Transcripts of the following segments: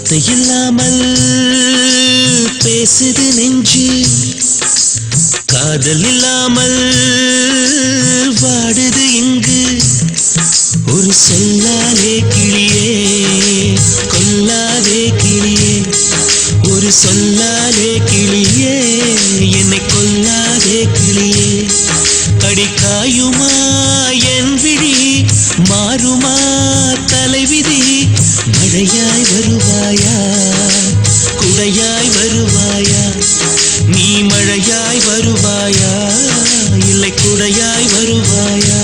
வார்த்தை இல்லாமல் பேசுது நெஞ்சு, காதல் இல்லாமல் வாடுது இங்கு. ஒரு சொல்லாலே கிளியே கொல்லாதே கிளியே, ஒரு சொல்லாலே கிளியே என்னை கொல்லாதே கிளியே. அடிக்காயுமா என் விழி, மாறுமா தலைவிதி. மழையாய் வருவாயா குடையாய் வருவாயா, நீ மழையாய் வருவாயா இல்லை குடையாய் வருவாயா.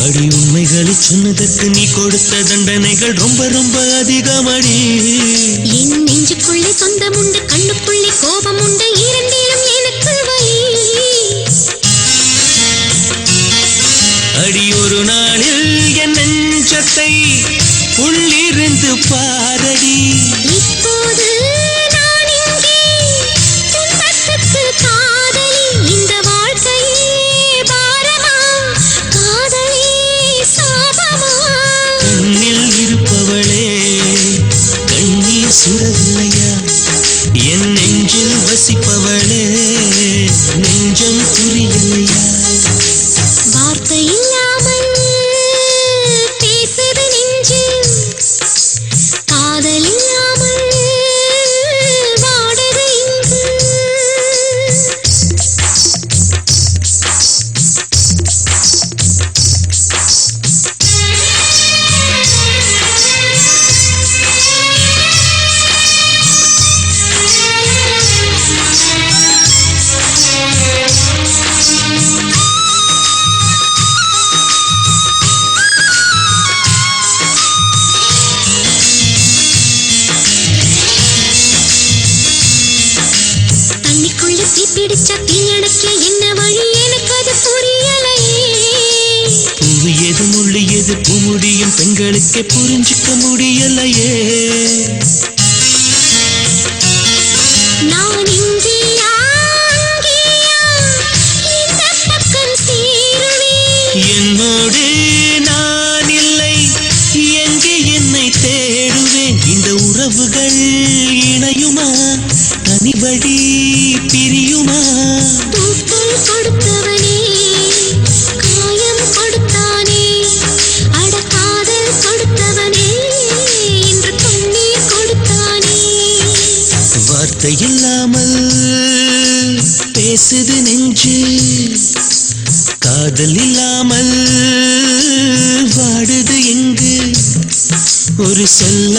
அடி உண்மைகளை சொன்னதற்கு நீ கொடுத்த தண்டனைகள் ரொம்ப ரொம்ப அதிகமடி. என் நெஞ்சுக்குள்ளே சொந்தம் உண்டு, கண்ணுக்குள்ளே கோபம் உண்டு, இரண்டிலும் எனக்கு வலி. அடி ஒரு நாளில் என் நெஞ்சத்தை உள்ளிருந்து பாரடி. இப்போது நான் இங்கே துன்பத்துக்கு காதலி. இந்த வாழ்க்கையே பாரமா, காதலி சாபமா. கண்ணில் இருப்பவளே கண்ணீர் சுடவில்லையா, என் நெஞ்சில் வசிப்பவளே நெஞ்சம் புரியலையா. வார்த்தை இல்லாமல் பேசுது நெஞ்சு, காதல் இல்லாமல் வாடுது இங்கு. தண்ணிக்குள்ள தீ பிடிச்சா தீயணைக்க என்ன வழி, எனக்கு அது புரியலையே. பூவு எது முள்ளு எது பூ முடியும் பெண்களுக்கே புரிஞ்சுக்க முடியலையே. நான் இங்கேயா அங்கேயா, இந்த பக்கம் சேருவேன். என்னோடு நான் இல்லை எங்கே என்னை தேடுவேன். இந்த உறவுகள் இணையுமா, தனிவழி பிரியுமா. பூக்கள் கொடுத்தவனே காயம் கொடுத்தானே, அட காதல் கொடுத்தவனே இன்று கண்ணீர் கொடுத்தானே. வார்த்தை இல்லாமல் பேசுது நெஞ்சு, காதல் இல்லாமல் வாடுது எங்கு. ஒரு சொல்ல